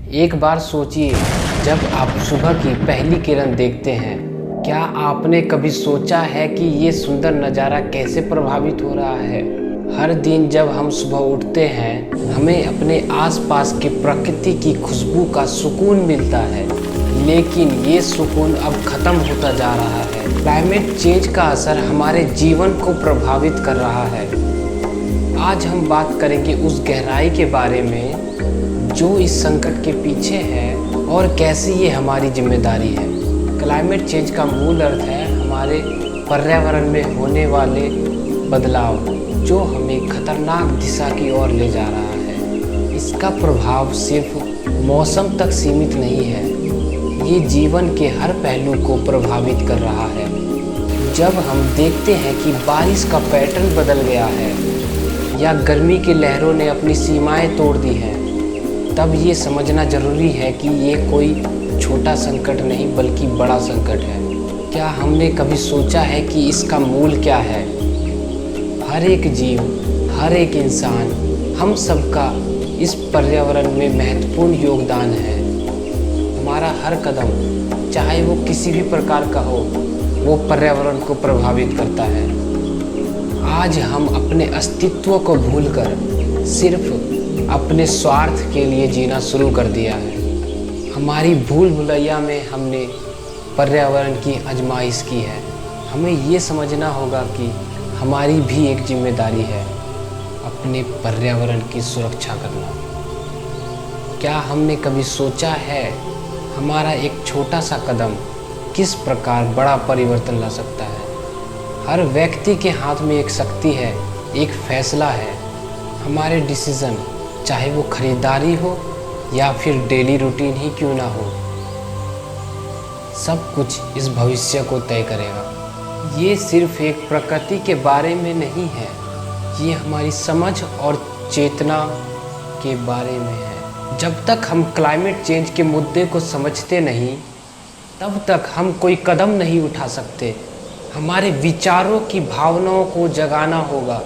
एक बार सोचिए, जब आप सुबह की पहली किरण देखते हैं, क्या आपने कभी सोचा है कि ये सुंदर नज़ारा कैसे प्रभावित हो रहा है? हर दिन जब हम सुबह उठते हैं, हमें अपने आसपास की प्रकृति की खुशबू का सुकून मिलता है, लेकिन ये सुकून अब ख़त्म होता जा रहा है। क्लाइमेट चेंज का असर हमारे जीवन को प्रभावित कर रहा है। आज हम बात करेंगे उस गहराई के बारे में जो इस संकट के पीछे है और कैसे ये हमारी जिम्मेदारी है। क्लाइमेट चेंज का मूल अर्थ है हमारे पर्यावरण में होने वाले बदलाव, जो हमें खतरनाक दिशा की ओर ले जा रहा है। इसका प्रभाव सिर्फ मौसम तक सीमित नहीं है, ये जीवन के हर पहलू को प्रभावित कर रहा है। जब हम देखते हैं कि बारिश का पैटर्न बदल गया है या गर्मी की लहरों ने अपनी सीमाएं तोड़ दी हैं, तब ये समझना ज़रूरी है कि ये कोई छोटा संकट नहीं बल्कि बड़ा संकट है। क्या हमने कभी सोचा है कि इसका मूल क्या है? हर एक जीव, हर एक इंसान, हम सबका इस पर्यावरण में महत्वपूर्ण योगदान है। हमारा हर कदम, चाहे वो किसी भी प्रकार का हो, वो पर्यावरण को प्रभावित करता है। आज हम अपने अस्तित्व को भूलकर सिर्फ अपने स्वार्थ के लिए जीना शुरू कर दिया है। हमारी भूल भुलैया में हमने पर्यावरण की आजमाइश की है। हमें ये समझना होगा कि हमारी भी एक जिम्मेदारी है अपने पर्यावरण की सुरक्षा करना। क्या हमने कभी सोचा है हमारा एक छोटा सा कदम किस प्रकार बड़ा परिवर्तन ला सकता है? हर व्यक्ति के हाथ में एक शक्ति है, एक फैसला है। हमारे डिसीज़न, चाहे वो खरीदारी हो या फिर डेली रूटीन ही क्यों ना हो, सब कुछ इस भविष्य को तय करेगा। ये सिर्फ एक प्रकृति के बारे में नहीं है, ये हमारी समझ और चेतना के बारे में है। जब तक हम क्लाइमेट चेंज के मुद्दे को समझते नहीं, तब तक हम कोई कदम नहीं उठा सकते। हमारे विचारों की भावनाओं को जगाना होगा।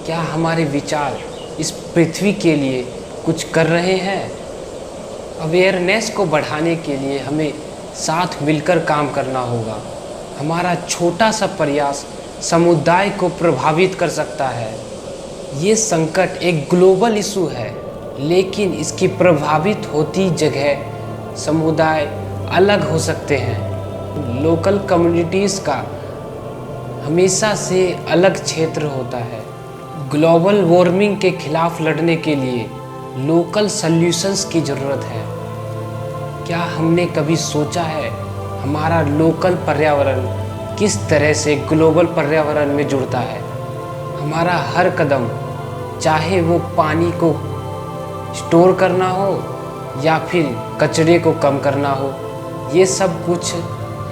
क्या हमारे विचार इस पृथ्वी के लिए कुछ कर रहे हैं? अवेयरनेस को बढ़ाने के लिए हमें साथ मिलकर काम करना होगा। हमारा छोटा सा प्रयास समुदाय को प्रभावित कर सकता है। ये संकट एक ग्लोबल इशू है, लेकिन इसकी प्रभावित होती जगह समुदाय अलग हो सकते हैं। लोकल कम्युनिटीज़ का हमेशा से अलग क्षेत्र होता है। ग्लोबल वार्मिंग के खिलाफ लड़ने के लिए लोकल सॉल्यूशंस की ज़रूरत है। क्या हमने कभी सोचा है हमारा लोकल पर्यावरण किस तरह से ग्लोबल पर्यावरण में जुड़ता है? हमारा हर कदम, चाहे वो पानी को स्टोर करना हो या फिर कचरे को कम करना हो, ये सब कुछ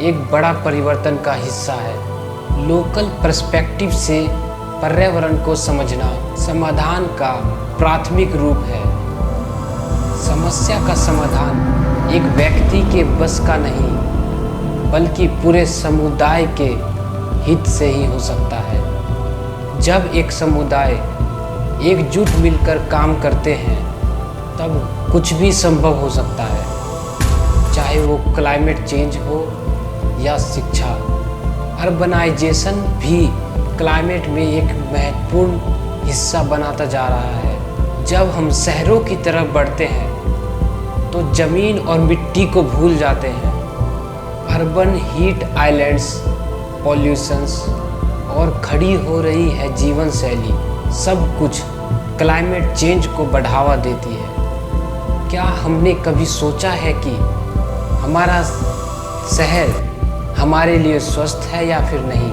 एक बड़ा परिवर्तन का हिस्सा है। लोकल पर्सपेक्टिव से पर्यावरण को समझना समाधान का प्राथमिक रूप है। समस्या का समाधान एक व्यक्ति के बस का नहीं, बल्कि पूरे समुदाय के हित से ही हो सकता है। जब एक समुदाय एकजुट मिलकर काम करते हैं, तब कुछ भी संभव हो सकता है, चाहे वो क्लाइमेट चेंज हो या शिक्षा। अर्बनाइजेशन भी क्लाइमेट में एक महत्वपूर्ण हिस्सा बनाता जा रहा है। जब हम शहरों की तरफ बढ़ते हैं, तो ज़मीन और मिट्टी को भूल जाते हैं। अर्बन हीट आइलैंड्स, पॉल्यूशंस और खड़ी हो रही है जीवन शैली, सब कुछ क्लाइमेट चेंज को बढ़ावा देती है। क्या हमने कभी सोचा है कि हमारा शहर हमारे लिए स्वस्थ है या फिर नहीं?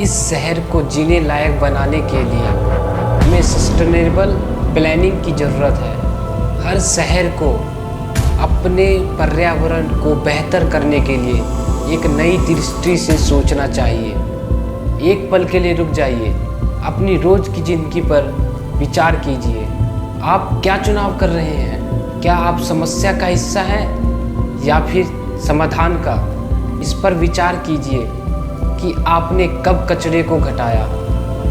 इस शहर को जीने लायक बनाने के लिए हमें सस्टेनेबल प्लानिंग की ज़रूरत है। हर शहर को अपने पर्यावरण को बेहतर करने के लिए एक नई दृष्टि से सोचना चाहिए। एक पल के लिए रुक जाइए, अपनी रोज़ की ज़िंदगी पर विचार कीजिए। आप क्या चुनाव कर रहे हैं? क्या आप समस्या का हिस्सा हैं या फिर समाधान का? इस पर विचार कीजिए कि आपने कब कचरे को घटाया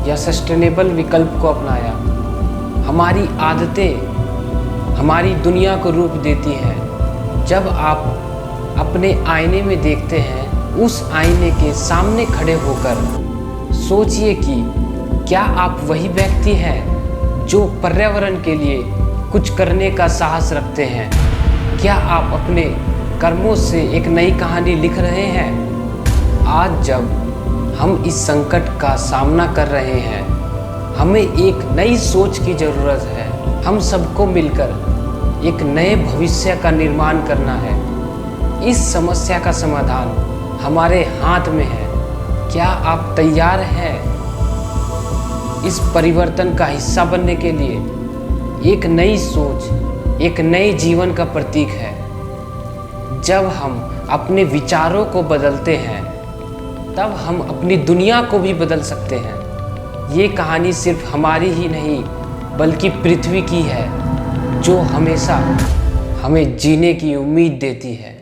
या सस्टेनेबल विकल्प को अपनाया। हमारी आदतें हमारी दुनिया को रूप देती है। जब आप अपने आईने में देखते हैं, उस आईने के सामने खड़े होकर सोचिए कि क्या आप वही व्यक्ति हैं जो पर्यावरण के लिए कुछ करने का साहस रखते हैं? क्या आप अपने कर्मों से एक नई कहानी लिख रहे हैं? आज जब हम इस संकट का सामना कर रहे हैं, हमें एक नई सोच की ज़रूरत है। हम सबको मिलकर एक नए भविष्य का निर्माण करना है। इस समस्या का समाधान हमारे हाथ में है। क्या आप तैयार हैं इस परिवर्तन का हिस्सा बनने के लिए? एक नई सोच एक नए जीवन का प्रतीक है। जब हम अपने विचारों को बदलते हैं, तब हम अपनी दुनिया को भी बदल सकते हैं। ये कहानी सिर्फ हमारी ही नहीं, बल्कि पृथ्वी की है, जो हमेशा हमें जीने की उम्मीद देती है।